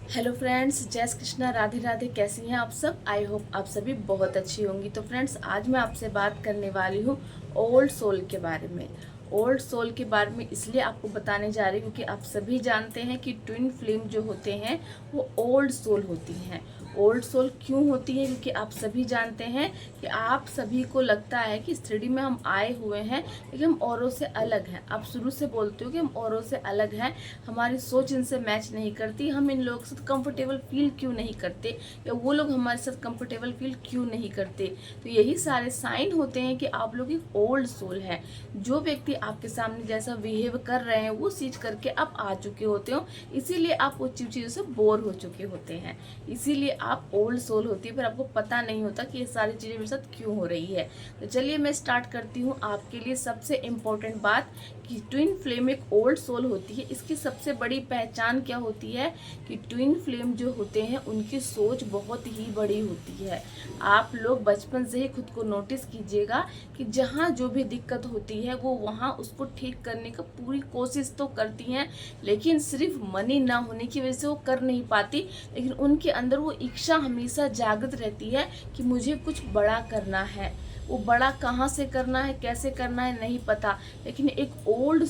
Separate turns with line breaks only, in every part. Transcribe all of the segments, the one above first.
Hello friends, जय श्री कृष्णा, राधे राधे। कैसी हैं आप सब? आई होप आप सभी बहुत अच्छी होंगी। तो फ्रेंड्स, आज मैं आपसे बात करने वाली हूँ ओल्ड सोल के बारे में। ओल्ड सोल के बारे में इसलिए आपको बताने जा रही हूँ क्योंकि आप सभी जानते हैं कि ट्विन फ्लेम जो होते हैं वो ओल्ड सोल होती हैं। ओल्ड सोल क्यों होती है? क्योंकि आप सभी जानते हैं कि आप सभी को लगता है कि इस 3D में हम आए हुए हैं लेकिन हम औरों से अलग हैं। आप शुरू से बोलते हो कि हम औरों से अलग हैं, हमारी सोच इनसे मैच नहीं करती, हम इन लोगों के साथ कंफर्टेबल फील क्यों नहीं करते, या वो लोग हमारे साथ कंफर्टेबल फील क्यों नहीं करते। तो यही सारे साइन होते हैं कि आप लोग एक ओल्ड सोल है। जो व्यक्ति आपके सामने जैसा बिहेव कर रहे हैं वो चीज करके आप आ चुके होते हो, इसीलिए आप उस चीज़ों से बोर हो चुके होते हैं, इसीलिए आप ओल्ड सोल होती है। पर आपको पता नहीं होता कि ये सारी चीज़ें मेरे साथ क्यों हो रही है। तो चलिए मैं स्टार्ट करती हूँ आपके लिए सबसे इम्पोर्टेंट बात कि ट्विन फ्लेम एक ओल्ड सोल होती है। इसकी सबसे बड़ी पहचान क्या होती है कि ट्विन फ्लेम जो होते हैं उनकी सोच बहुत ही बड़ी होती है। आप लोग बचपन से ही खुद को नोटिस कीजिएगा कि जहाँ जो भी दिक्कत होती है वो वहाँ उसको ठीक करने का पूरी कोशिश तो करती हैं, लेकिन सिर्फ मनी ना होने की वजह से वो कर नहीं पाती। लेकिन उनके अंदर वो इच्छा हमेशा जागृत रहती है कि मुझे कुछ बड़ा करना है। वो बड़ा कहाँ से करना है, कैसे करना है, नहीं पता। लेकिन एक ओल्ड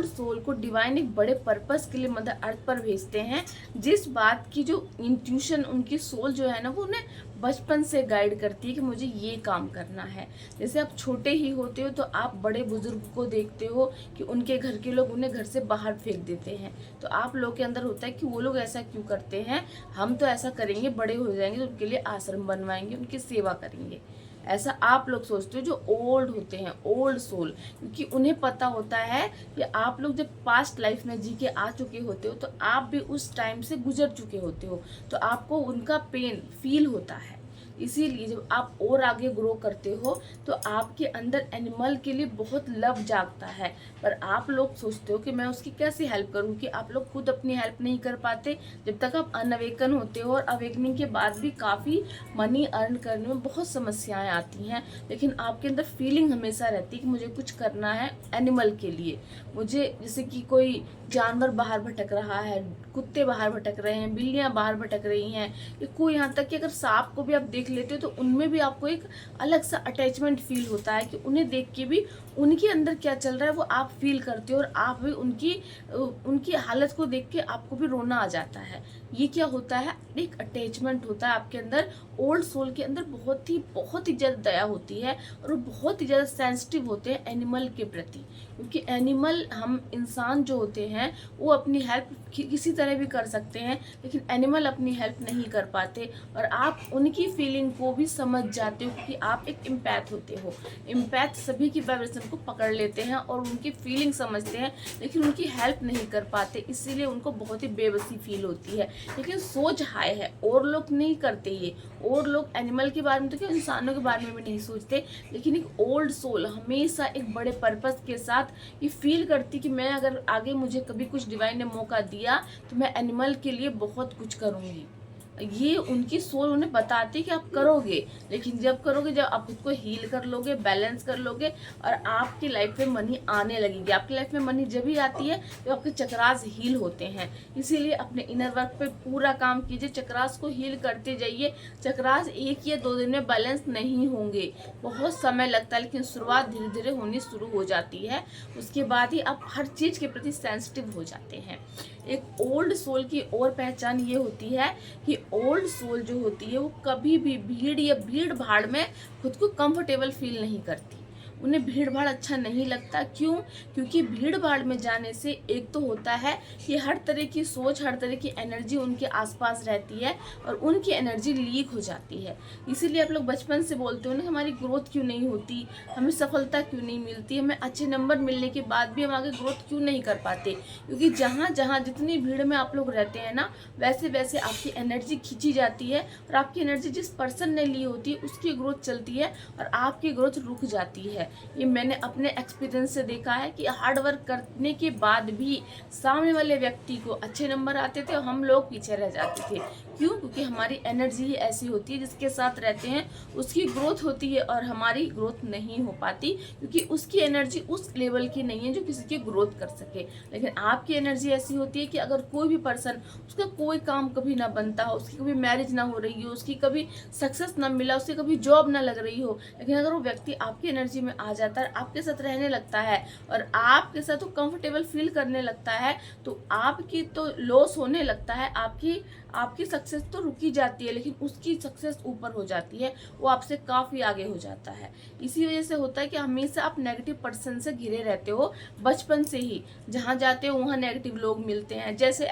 सोल को डिवाइन एक बड़े पर्पस के लिए मदर अर्थ पर भेजते हैं, जिस बात की जो इंट्यूशन उनकी सोल जो है ना वो उन्हें बचपन से गाइड करती है कि मुझे ये काम करना है। जैसे आप छोटे ही होते हो तो आप बड़े बुजुर्ग को देखते हो कि उनके घर के लोग उन्हें घर से बाहर फेंक देते हैं, तो आप लोग के अंदर होता है कि वो लोग ऐसा क्यों करते हैं, हम तो ऐसा करेंगे, बड़े हो जाएंगे तो उनके लिए आश्रम बनवाएंगे, उनकी सेवा करेंगे। ऐसा आप लोग सोचते हो जो ओल्ड होते हैं, ओल्ड सोल, क्योंकि उन्हें पता होता है कि आप लोग जब पास्ट लाइफ में जी के आ चुके होते हो तो आप भी उस टाइम से गुजर चुके होते हो, तो आपको उनका पेन फील होता है। इसीलिए जब आप और आगे ग्रो करते हो तो आपके अंदर एनिमल के लिए बहुत लव जागता है। पर आप लोग सोचते हो कि मैं उसकी कैसे हेल्प करूं, कि आप लोग खुद अपनी हेल्प नहीं कर पाते जब तक आप अनअवेकन होते हो। और अवेकनिंग के बाद भी काफ़ी मनी अर्न करने में बहुत समस्याएं आती हैं, लेकिन आपके अंदर फीलिंग हमेशा रहती है कि मुझे कुछ करना है एनिमल के लिए। मुझे जैसे कि कोई जानवर बाहर भटक रहा है, कुत्ते बाहर भटक रहे हैं, बिल्लियां बाहर भटक रही हैं, या कोई यहाँ तक कि अगर सांप को भी आप देख लेते हो तो उनमें भी आपको एक अलग सा अटैचमेंट फील होता है कि उन्हें देख के भी उनके अंदर क्या चल रहा है वो आप फील करते हो, और आप भी उनकी उनकी हालत को देख के आपको भी रोना आ जाता है। ये क्या होता है? एक अटैचमेंट होता है आपके अंदर। ओल्ड सोल के अंदर बहुत ही ज़्यादा दया होती है, और वो बहुत ही ज़्यादा सेंसिटिव होते हैं एनिमल के प्रति। क्योंकि एनिमल, हम इंसान जो होते हैं वो अपनी हेल्प किसी तरह भी कर सकते हैं, लेकिन एनिमल अपनी हेल्प नहीं कर पाते। और आप उनकी फीलिंग को भी समझ जाते हो क्योंकि आप एक इम्पैथ होते हो। इम्पैथ सभी की वाइब्रेशन को पकड़ लेते हैं और उनकी फीलिंग समझते हैं, लेकिन उनकी हेल्प नहीं कर पाते, इसीलिए उनको बहुत ही बेबसी फील होती है। लेकिन सोच हाई है, और लोग नहीं करते ये। और लोग एनिमल के बारे में तो क्या, इंसानों के बारे में भी नहीं सोचते। लेकिन एक ओल्ड सोल हमेशा एक बड़े पर्पस के साथ ये फील करती कि मैं अगर आगे मुझे कभी कुछ डिवाइन ने मौका दिया तो मैं एनिमल के लिए बहुत कुछ करूँगी। ये उनकी सोल उन्हें बताती कि आप करोगे, लेकिन जब करोगे, जब आप खुद को हील कर लोगे, बैलेंस कर लोगे, और आपकी लाइफ में मनी आने लगेगी। आपकी लाइफ में मनी जब ही आती है तो आपके चक्रास हील होते हैं। इसीलिए अपने इनर वर्क पे पूरा काम कीजिए, चक्रास को हील करते जाइए। चक्रास 1 या 2 दिन में बैलेंस नहीं होंगे, बहुत समय लगता है, लेकिन शुरुआत धीरे धीरे होनी शुरू हो जाती है। उसके बाद ही आप हर चीज़ के प्रति सेंसिटिव हो जाते हैं। एक ओल्ड सोल की और पहचान ये होती है कि ओल्ड सोल जो होती है वो कभी भी भीड़ या भीड़ भाड़ में खुद को कंफर्टेबल फील नहीं करती। उन्हें भीड़ भाड़ अच्छा नहीं लगता। क्यों? क्योंकि भीड़ भाड़ में जाने से एक तो होता है कि हर तरह की सोच, हर तरह की एनर्जी उनके आसपास रहती है और उनकी एनर्जी लीक हो जाती है। इसीलिए आप लोग बचपन से बोलते हो ना, हमारी ग्रोथ क्यों नहीं होती, हमें सफलता क्यों नहीं मिलती, हमें अच्छे नंबर मिलने के बाद भी हम आगे ग्रोथ क्यों नहीं कर पाते। क्योंकि जहाँ जहाँ जितनी भीड़ में आप लोग रहते हैं ना, वैसे वैसे आपकी एनर्जी खींची जाती है, और आपकी एनर्जी जिस पर्सन ने ली होती है उसकी ग्रोथ चलती है और आपकी ग्रोथ रुक जाती है। है। ये मैंने अपने एक्सपीरियंस से देखा है कि हार्ड वर्क करने के बाद भी सामने वाले व्यक्ति को अच्छे नंबर आते थे और हम लोग पीछे रह जाते थे। क्यों? क्योंकि हमारी एनर्जी ही ऐसी होती है, जिसके साथ रहते हैं उसकी ग्रोथ होती है और हमारी ग्रोथ नहीं हो पाती, क्योंकि उसकी एनर्जी उस लेवल की नहीं है जो किसी की ग्रोथ कर सके। लेकिन आपकी एनर्जी ऐसी होती है कि अगर कोई भी पर्सन, उसका कोई काम कभी ना बनता हो, उसकी कभी मैरिज ना हो रही हो, उसकी कभी सक्सेस ना मिला, उसकी कभी जॉब ना लग रही हो, लेकिन अगर वो व्यक्ति आपकी एनर्जी में आ जाता है, आपके साथ रहने लगता है और आपके साथ वो कंफर्टेबल फील करने लगता है, तो आपकी तो लॉस होने लगता है, आपकी सक्सेस तो रुकी जाती है, लेकिन उसकी सक्सेस ऊपर हो जाती है, वो आपसे काफ़ी आगे हो जाता है। इसी वजह से होता है कि हमेशा आप नेगेटिव पर्सन से घिरे रहते हो बचपन से ही। जहाँ जाते हो वहाँ नेगेटिव लोग मिलते हैं, जैसे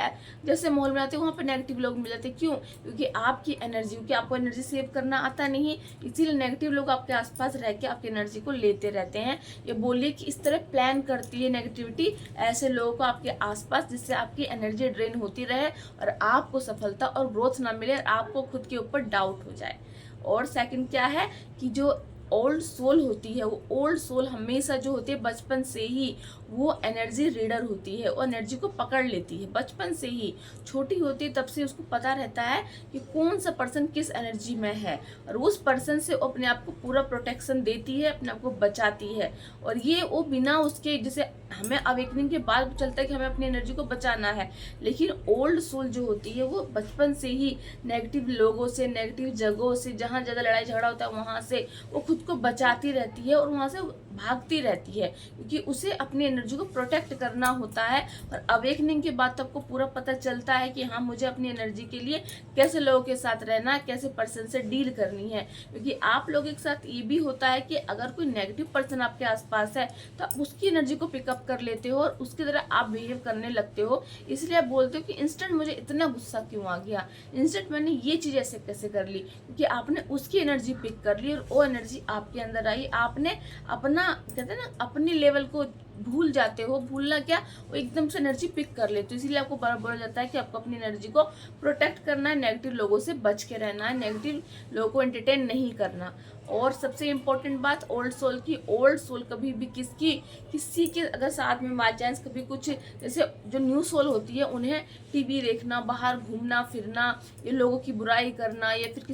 जैसे माहौल में आते हो वहाँ पर नेगेटिव लोग मिल जाते हैं। क्यों? क्योंकि आपकी एनर्जी, क्योंकि आपको एनर्जी सेव करना आता नहीं, इसीलिए नेगेटिव लोग आपके आसपास रह के आपकी एनर्जी को लेते रहते हैं। ये बोलिए कि इस तरह प्लान करती है नेगेटिविटी ऐसे लोगों को आपके आसपास, जिससे आपकी एनर्जी ड्रेन होती रहे और आपको सफलता और ग्रोथ ना मिले और आपको खुद के ऊपर डाउट हो जाए। और सेकंड क्या है कि जो ओल्ड सोल होती है, वो ओल्ड सोल हमेशा जो होती है बचपन से ही वो एनर्जी रीडर होती है, वो एनर्जी को पकड़ लेती है बचपन से ही। छोटी होती है तब से उसको पता रहता है कि कौन सा पर्सन किस एनर्जी में है और उस पर्सन से वो अपने आप को पूरा प्रोटेक्शन देती है, अपने आप को बचाती है। और ये वो बिना उसके, जैसे हमें अवेकनिंग के बाद चलता है कि हमें अपनी एनर्जी को बचाना है, लेकिन ओल्ड सोल जो होती है वो बचपन से ही नेगेटिव लोगों से, नेगेटिव जगहों से, जहाँ ज़्यादा लड़ाई झगड़ा होता है वहाँ से वो खुद को बचाती रहती है और वहाँ से भागती रहती है, क्योंकि उसे अपनी एनर्जी को प्रोटेक्ट करना होता है। और अवेकनिंग के बाद तो आपको पूरा पता चलता है कि हाँ, मुझे अपनी एनर्जी के लिए कैसे लोगों के साथ रहना है, कैसे पर्सन से डील करनी है। क्योंकि आप लोगों के साथ ये भी होता है कि अगर कोई नेगेटिव पर्सन आपके आसपास है तो आप उसकी एनर्जी को पिकअप कर लेते हो और उसकी तरह आप बिहेव करने लगते हो। इसलिए आप बोलते हो कि इंस्टेंट मुझे इतना गुस्सा क्यों आ गया, इंस्टेंट मैंने ये चीज़ ऐसे कैसे कर ली, क्योंकि आपने उसकी एनर्जी पिक कर ली और वो एनर्जी आपके अंदर आई। आपने अपना, कहते हैं ना, अपनी लेवल को भूल जाते हो। भूलना क्या, वो एकदम से एनर्जी पिक कर लेते हो। इसीलिए आपको बार बोला जाता है कि आपको अपनी एनर्जी को प्रोटेक्ट करना है, नेगेटिव लोगों से बच के रहना है, नेगेटिव लोगों को एंटरटेन नहीं करना। और सबसे इम्पोर्टेंट बात ओल्ड सोल की, ओल्ड सोल कभी भी किसी के अगर साथ में बाई चांस कभी कुछ, जैसे जो न्यू सोल होती है उन्हें टीवी देखना, बाहर घूमना फिरना, ये लोगों की बुराई करना या फिर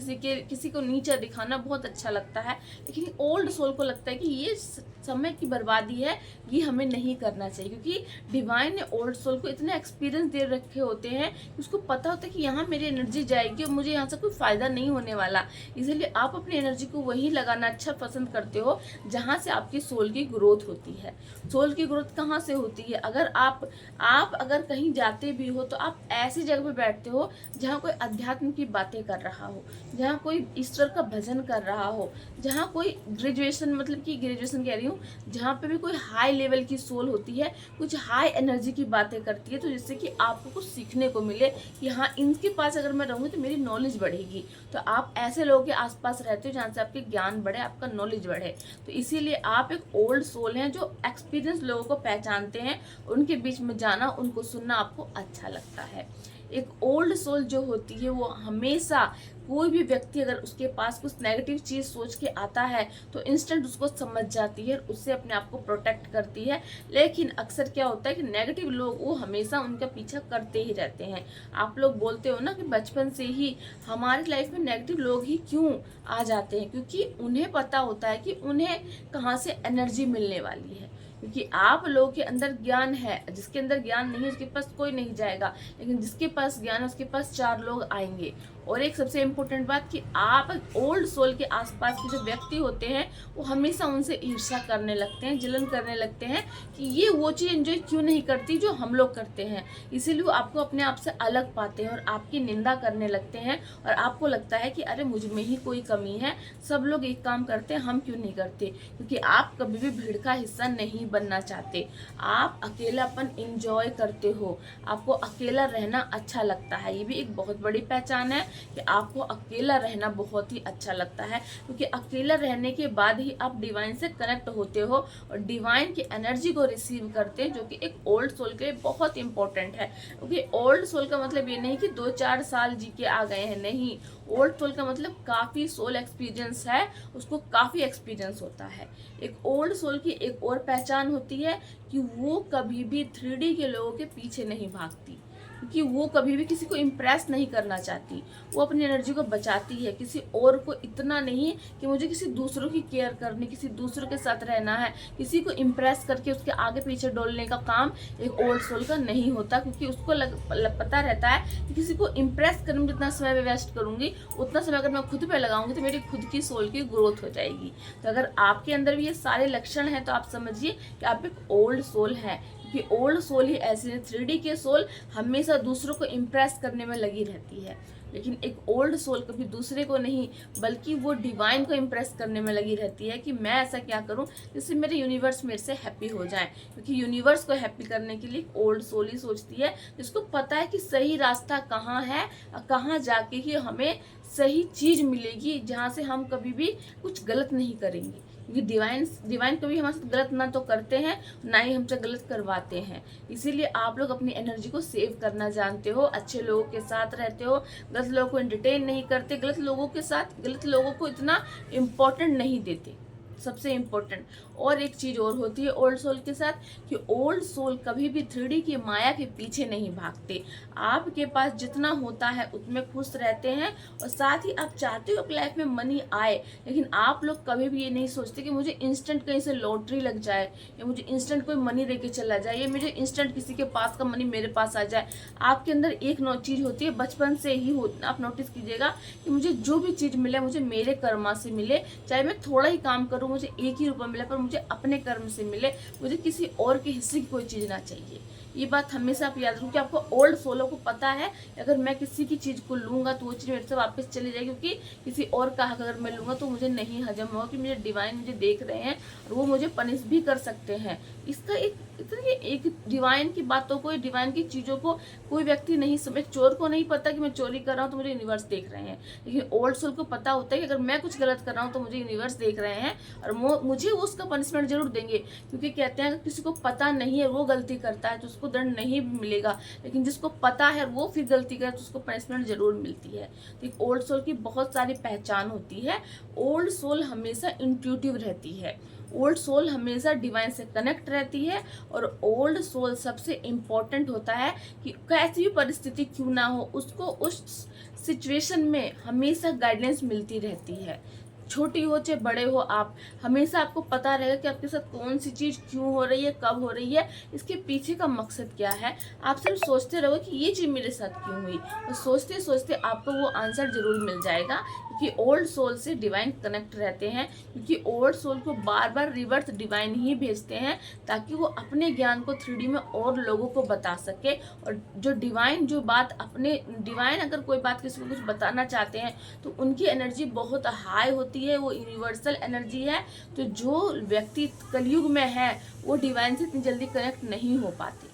किसी को नीचा दिखाना बहुत अच्छा लगता है। लेकिन ओल्ड सोल को लगता है कि ये समय की बर्बादी है, ये हमें नहीं करना चाहिए, क्योंकि डिवाइन ने ओल्ड सोल को इतने एक्सपीरियंस दे रखे होते हैं कि उसको पता होता है कि यहाँ मेरी एनर्जी जाएगी और मुझे यहाँ से कोई फ़ायदा नहीं होने वाला। इसलिए आप अपनी एनर्जी को वही लगाना अच्छा पसंद करते हो जहाँ से आपकी सोल की ग्रोथ होती है। सोल की ग्रोथ कहाँ से होती है? अगर आप अगर कहीं जाते भी हो तो आप ऐसी जगह पे बैठते हो जहाँ कोई अध्यात्म की बातें कर रहा हो, जहाँ कोई ईश्वर का भजन कर रहा हो, जहाँ कोई ग्रेजुएशन, मतलब कि ग्रेजुएशन कह रही हूँ, जहाँ पे भी कोई हाई लेवल की सोल होती है, कुछ हाई एनर्जी की बातें करती है, तो जिससे कि आपको कुछ सीखने को मिले कि हाँ, इनके पास अगर मैं रहूँगी तो मेरी नॉलेज बढ़ेगी। तो आप ऐसे लोगों के आसपास रहते हो जहाँ से आपके ज्ञान बढ़े, आपका नॉलेज बढ़े। तो इसीलिए आप एक ओल्ड सोल हैं जो एक्सपीरियंस लोगों को पहचानते हैं, उनके बीच में जाना, उनको सुनना आपको अच्छा लगता है। एक ओल्ड सोल जो होती है वो हमेशा, कोई भी व्यक्ति अगर उसके पास कुछ नेगेटिव चीज़ सोच के आता है तो इंस्टेंट उसको समझ जाती है, उससे अपने आप को प्रोटेक्ट करती है। लेकिन अक्सर क्या होता है कि नेगेटिव लोग वो हमेशा उनका पीछा करते ही रहते हैं। आप लोग बोलते हो ना कि बचपन से ही हमारी लाइफ में नेगेटिव लोग ही क्यों आ जाते हैं, क्योंकि उन्हें पता होता है कि उन्हें कहाँ से एनर्जी मिलने वाली है। क्योंकि आप लोगों के अंदर ज्ञान है, जिसके अंदर ज्ञान नहीं है उसके पास कोई नहीं जाएगा, लेकिन जिसके पास ज्ञान है उसके पास 4 लोग आएंगे। और एक सबसे इम्पोर्टेंट बात कि आप ओल्ड सोल के आसपास के जो व्यक्ति होते हैं वो हमेशा उनसे ईर्ष्या करने लगते हैं, जलन करने लगते हैं कि ये वो चीज़ एंजॉय क्यों नहीं करती जो हम लोग करते हैं। इसीलिए वो आपको अपने आप से अलग पाते हैं और आपकी निंदा करने लगते हैं और आपको लगता है कि अरे मुझ में ही कोई कमी है, सब लोग एक काम करते हैं हम क्यों नहीं करते, क्योंकि आप कभी भी भीड़ का हिस्सा नहीं बनना चाहते, आप अकेलापन इंजॉय करते हो, आपको अकेला रहना अच्छा लगता है। ये भी एक बहुत बड़ी पहचान है कि आपको अकेला रहना बहुत ही अच्छा लगता है, क्योंकि अकेला रहने के बाद ही आप डिवाइन से कनेक्ट होते हो और डिवाइन की एनर्जी को रिसीव करते हैं, जो कि एक ओल्ड सोल के लिए बहुत इंपॉर्टेंट है। क्योंकि ओल्ड सोल का मतलब ये नहीं कि 2-4 साल जी के आ गए हैं, नहीं। ओल्ड सोल का मतलब काफ़ी सोल एक्सपीरियंस है, उसको काफ़ी एक्सपीरियंस होता है। एक ओल्ड सोल की एक और पहचान होती है कि वो कभी भी 3D के लोगों के पीछे नहीं भागती, क्योंकि वो कभी भी किसी को इम्प्रेस नहीं करना चाहती। वो अपनी एनर्जी को बचाती है, किसी और को इतना नहीं कि मुझे किसी दूसरों की केयर करनी, किसी दूसरों के साथ रहना है, किसी को इम्प्रेस करके उसके आगे पीछे डोलने का काम एक ओल्ड सोल का नहीं होता। क्योंकि उसको पता रहता है कि किसी को इम्प्रेस करने में जितना समय मैं वेस्ट करूँगी, उतना समय अगर मैं खुद पे लगाऊंगी तो मेरी खुद की सोल की ग्रोथ हो जाएगी। तो अगर आपके अंदर भी ये सारे लक्षण हैं तो आप समझिए कि आप एक ओल्ड सोल है। कि ओल्ड सोल ही ऐसे है, 3D के सोल हमेशा दूसरों को इम्प्रेस करने में लगी रहती है, लेकिन एक ओल्ड सोल कभी दूसरे को नहीं, बल्कि वो डिवाइन को इम्प्रेस करने में लगी रहती है कि मैं ऐसा क्या करूं जिससे मेरे यूनिवर्स मेरे से हैप्पी हो जाए। क्योंकि यूनिवर्स को हैप्पी करने के लिए ओल्ड सोल ही सोचती है, जिसको पता है कि सही रास्ता कहाँ है, कहाँ जाके ही हमें सही चीज़ मिलेगी, जहाँ से हम कभी भी कुछ गलत नहीं करेंगे। क्योंकि डिवाइन कभी हमारे साथ गलत ना तो करते हैं, ना ही हमसे गलत करवाते हैं। इसीलिए आप लोग अपनी एनर्जी को सेव करना जानते हो, अच्छे लोगों के साथ रहते हो, गलत लोगों को एंटरटेन नहीं करते, गलत लोगों को इतना इम्पोर्टेंट नहीं देते। सबसे इम्पोर्टेंट और एक चीज़ और होती है ओल्ड सोल के साथ, कि ओल्ड सोल कभी भी 3D की माया के पीछे नहीं भागते। आपके पास जितना होता है उसमें खुश रहते हैं, और साथ ही आप चाहते हो कि लाइफ में मनी आए, लेकिन आप लोग कभी भी ये नहीं सोचते कि मुझे इंस्टेंट कहीं से लॉटरी लग जाए, या मुझे इंस्टेंट कोई मनी दे के चला जाए, या मुझे इंस्टेंट किसी के पास का मनी मेरे पास आ जाए। आपके अंदर एक चीज़ होती है, बचपन से ही आप नोटिस कीजिएगा कि मुझे जो भी चीज़ मिले मुझे मेरे कर्मा से मिले, चाहे मैं थोड़ा ही काम करूँ, मुझे 1 ही रुपया मिले, पर मुझे अपने कर्म से मिले, मुझे किसी और के हिस्से की कोई चीज़ ना चाहिए। ये बात हमेशा आप याद रखो कि आपको ओल्ड सोलों को पता है अगर मैं किसी की चीज़ को लूँगा तो वो चीज़ मेरे से वापस चली जाएगी, क्योंकि किसी और का हक अगर मैं लूँगा तो मुझे नहीं हजम होगा, कि मुझे डिवाइन मुझे देख रहे हैं और वो मुझे पनिश भी कर सकते हैं। इसका एक डिवाइन की बातों को, डिवाइन की चीज़ों को कोई व्यक्ति नहीं समझ। चोर को नहीं पता कि मैं चोरी कर रहा हूँ तो मुझे यूनिवर्स देख रहे हैं, लेकिन ओल्ड सोल को पता होता है कि अगर मैं कुछ गलत कर रहा हूँ तो मुझे यूनिवर्स देख रहे हैं और मुझे उसका पनिशमेंट जरूर देंगे। क्योंकि कहते हैं अगर किसी को पता नहीं है वो गलती करता है तो उसको दंड नहीं मिलेगा, लेकिन जिसको पता है वो फिर गलती करे तो उसको पनिशमेंट जरूर मिलती है। तो ओल्ड सोल की बहुत सारी पहचान होती है। ओल्ड सोल हमेशा इंट्यूटिव रहती है, ओल्ड सोल हमेशा डिवाइन से कनेक्ट रहती है, और ओल्ड सोल सबसे इम्पॉर्टेंट होता है कि कैसी भी परिस्थिति क्यों ना हो, उसको उस सिचुएशन में हमेशा गाइडेंस मिलती रहती है। छोटी हो चाहे बड़े हो, आप हमेशा आपको पता रहेगा कि आपके साथ कौन सी चीज़ क्यों हो रही है, कब हो रही है, इसके पीछे का मकसद क्या है। आप सिर्फ सोचते रहो कि ये चीज़ मेरे साथ क्यों हुई, और सोचते सोचते आपको वो आंसर जरूर मिल जाएगा। क्योंकि ओल्ड सोल से डिवाइन कनेक्ट रहते हैं, क्योंकि ओल्ड सोल को बार बार रिवर्स डिवाइन ही भेजते हैं, ताकि वो अपने ज्ञान को 3D में और लोगों को बता सके। और जो बात अपने डिवाइन अगर कोई बात किसी को कुछ बताना चाहते हैं तो उनकी एनर्जी बहुत हाई होती है, वो यूनिवर्सल एनर्जी है। तो जो व्यक्ति कलयुग में है वो डिवाइन से इतनी जल्दी कनेक्ट नहीं हो पाते,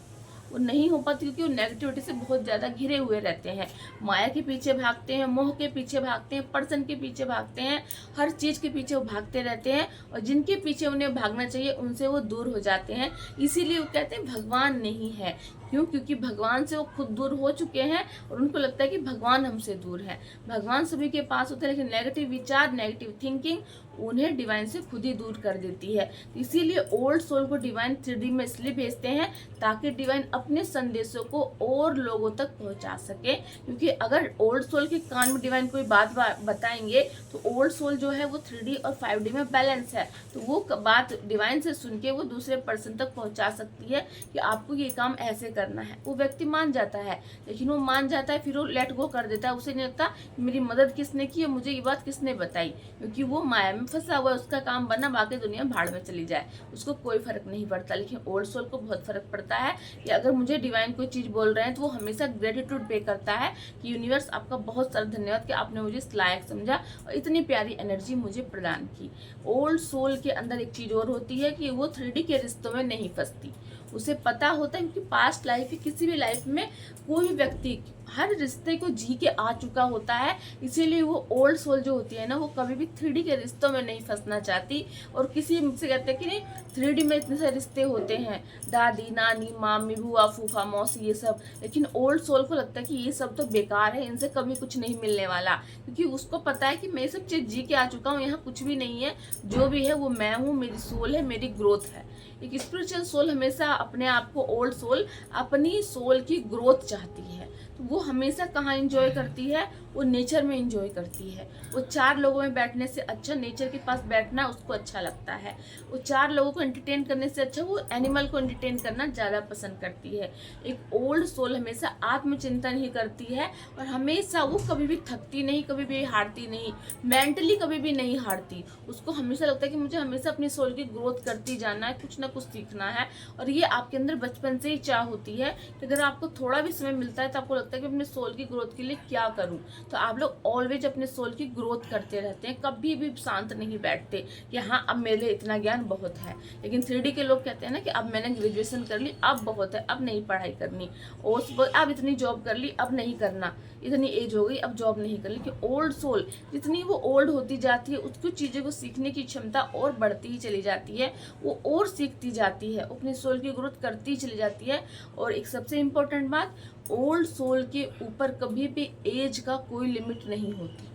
वो नहीं हो पाती, क्योंकि वो नेगेटिविटी से बहुत ज़्यादा घिरे हुए रहते हैं, माया के पीछे भागते हैं, मोह के पीछे भागते हैं, पर्सन के पीछे भागते हैं, हर चीज़ के पीछे वो भागते रहते हैं, और जिनके पीछे उन्हें भागना चाहिए उनसे वो दूर हो जाते हैं। इसीलिए वो कहते हैं भगवान नहीं है। क्यों? क्योंकि भगवान से वो खुद दूर हो चुके हैं और उनको लगता है कि भगवान हमसे दूर है। भगवान सभी के पास होते हैं, लेकिन नेगेटिव विचार, नेगेटिव थिंकिंग उन्हें डिवाइन से खुद ही दूर कर देती है। इसीलिए ओल्ड सोल को डिवाइन 3D में इसलिए भेजते हैं ताकि डिवाइन अपने संदेशों को और लोगों तक पहुंचा सके। क्योंकि अगर ओल्ड सोल के कान में डिवाइन कोई बात बताएंगे तो ओल्ड सोल जो है वो 3D और 5D में बैलेंस है, तो वो बात डिवाइन से सुन के वो दूसरे पर्सन तक पहुंचा सकती है कि आपको ये काम ऐसे करना है। वो व्यक्ति मान जाता है, लेकिन वो मान जाता है, फिर वो लेट गो कर देता है। उसे नहीं लगता मेरी मदद किसने की है, मुझे ये बात किसने बताई, क्योंकि वो माया में फंसा हुआ है। उसका काम बना बाकी दुनिया भाड़ में चली जाए, उसको कोई फर्क नहीं पड़ता। लेकिन ओल्ड सोल को बहुत फर्क पड़ता है कि अगर मुझे डिवाइन कोई चीज़ बोल रहे हैं तो वो हमेशा ग्रेटिट्यूड पे करता है कि यूनिवर्स आपका बहुत सारा धन्यवाद कि आपने मुझे इस लायक समझा और इतनी प्यारी एनर्जी मुझे प्रदान की। ओल्ड सोल के अंदर एक चीज़ और होती है कि वो 3D के रिश्तों में नहीं फंसती। उसे पता होता है क्योंकि पास्ट लाइफ की किसी भी लाइफ में कोई भी व्यक्ति हर रिश्ते को जी के आ चुका होता है, इसीलिए वो ओल्ड सोल जो होती है ना, वो कभी भी 3D के रिश्तों में नहीं फंसना चाहती। और किसी मुझसे कहते हैं कि नहीं 3D में इतने सारे रिश्ते होते हैं, दादी नानी मामी बुआ फूफा मौसी ये सब, लेकिन ओल्ड सोल को लगता है कि ये सब तो बेकार है, इनसे कभी कुछ नहीं मिलने वाला, क्योंकि उसको पता है कि मैं सब चीज़ जी के आ चुका हूँ, यहाँ कुछ भी नहीं है, जो भी है वो मैं हूँ, मेरी सोल है, मेरी ग्रोथ है। एक स्पिरिचुअल सोल हमेशा अपने आप को, ओल्ड सोल अपनी सोल की ग्रोथ चाहती है, तो वो हमेशा कहाँ एंजॉय करती है, वो नेचर में एंजॉय करती है। वो 4 लोगों में बैठने से अच्छा नेचर के पास बैठना उसको अच्छा लगता है। वो 4 लोगों को एंटरटेन करने से अच्छा वो एनिमल को एंटरटेन करना ज़्यादा पसंद करती है। एक ओल्ड सोल हमेशा आत्मचिंतन ही करती है और हमेशा वो कभी भी थकती नहीं, कभी भी हारती नहीं, मेंटली कभी भी नहीं हारती। उसको हमेशा लगता है कि मुझे हमेशा अपनी सोल की ग्रोथ करती जाना है, कुछ ना कुछ सीखना है। और ये आपके अंदर बचपन से ही चाह होती है कि अगर आपको थोड़ा भी समय मिलता है तो आपको लगता है कि अपने सोल की ग्रोथ के लिए क्या करूं। तो आप लोग ऑलवेज अपने सोल की ग्रोथ करते रहते हैं, कभी भी शांत नहीं बैठते कि हाँ अब मेरे लिए इतना ज्ञान बहुत है। लेकिन 3D के लोग कहते हैं ना कि अब मैंने ग्रेजुएशन कर ली, अब बहुत है, अब नहीं पढ़ाई करनी, और अब इतनी जॉब कर ली, अब नहीं करना, इतनी एज हो गई, अब जॉब नहीं कर ली। कि ओल्ड सोल जितनी वो ओल्ड होती जाती है उसको चीज़ों को सीखने की क्षमता और बढ़ती ही चली जाती है, वो और सीखती जाती है, अपनी सोल की ग्रोथ करती ही चली जाती है। और एक सबसे इम्पोर्टेंट बात, ओल्ड सोल के ऊपर कभी भी एज का कोई लिमिट नहीं होती।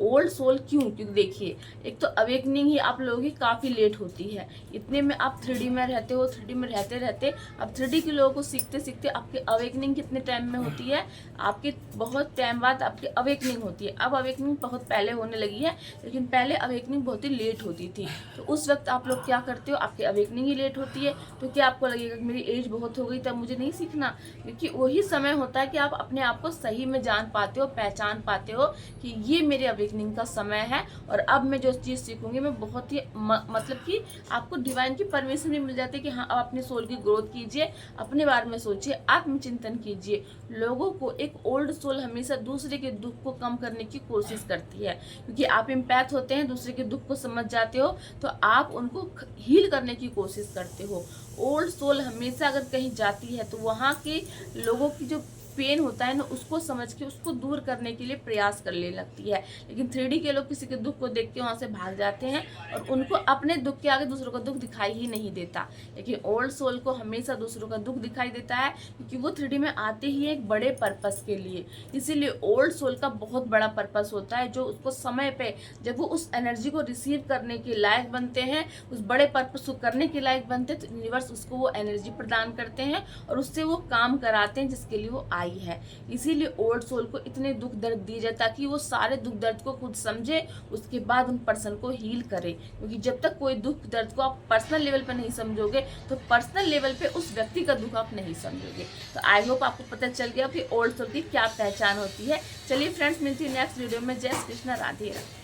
ओल्ड सोल क्यों? क्योंकि देखिए, एक तो अवेकनिंग ही आप लोगों की काफ़ी लेट होती है। इतने में आप 3D में रहते हो, 3D में रहते रहते अब 3D के लोगों को सीखते सीखते आपकी अवेकनिंग कितने टाइम में होती है? आपके बहुत टाइम बाद आपकी अवेकनिंग होती है। अब अवेकनिंग बहुत पहले होने लगी है, लेकिन पहले अवेकनिंग बहुत ही लेट होती थी। तो उस वक्त आप लोग क्या करते हो? आपकी अवेकनिंग ही लेट होती है, तो क्या आपको लगेगा कि मेरी एज बहुत हो गई तब मुझे नहीं सीखना? क्योंकि वही समय होता है कि आप अपने आप को सही में जान पाते हो, पहचान पाते हो कि ये मेरे अवेकनिंग का समय है और अब मैं जो चीज़ सीखूंगी मैं बहुत ही मतलब कि आपको डिवाइन की परमिशन भी मिल जाती है कि हाँ अब अपने सोल की ग्रोथ कीजिए, अपने बारे में सोचिए, आत्मचिंतन कीजिए। लोगों को एक ओल्ड सोल हमेशा दूसरे के दुख को कम करने की कोशिश करती है, क्योंकि आप इम्पैथ होते हैं, दूसरे के दुख को समझ जाते हो, तो आप उनको हील करने की कोशिश करते हो। ओल्ड सोल हमेशा अगर कहीं जाती है तो वहाँ के लोगों की जो पेन होता है ना, उसको समझ के उसको दूर करने के लिए प्रयास करने लगती है। लेकिन 3D के लोग किसी के दुख को देख के वहाँ से भाग जाते हैं और उनको अपने दुख के आगे दूसरों का दुख दिखाई ही नहीं देता। लेकिन ओल्ड सोल को हमेशा दूसरों का दुख दिखाई देता है, क्योंकि वो 3D में आते ही एक बड़े पर्पस के लिए। इसीलिए ओल्ड सोल का बहुत बड़ा पर्पस होता है, जो उसको समय पे जब वो उस एनर्जी को रिसीव करने के लायक बनते हैं, उस बड़े पर्पस को करने के लायक बनते हैं, तो यूनिवर्स उसको वो एनर्जी प्रदान करते हैं और उससे वो काम कराते हैं जिसके लिए वो आई है। इसीलिए ओल्ड सोल को इतने दुख दर्द दिए जाए ताकि वो सारे दुख दर्द को खुद समझे, उसके बाद उन पर्सन को हील करे। क्योंकि जब तक कोई दुख दर्द को आप पर्सनल लेवल पर नहीं समझोगे तो पर्सनल लेवल पे उस व्यक्ति का दुख आप नहीं समझोगे। तो आई होप आपको पता चल गया कि ओल्ड सोल की क्या पहचान होती है। चलिए फ्रेंड्स, मिलती है नेक्स्ट वीडियो में। जय श्री कृष्ण, राधे राधे।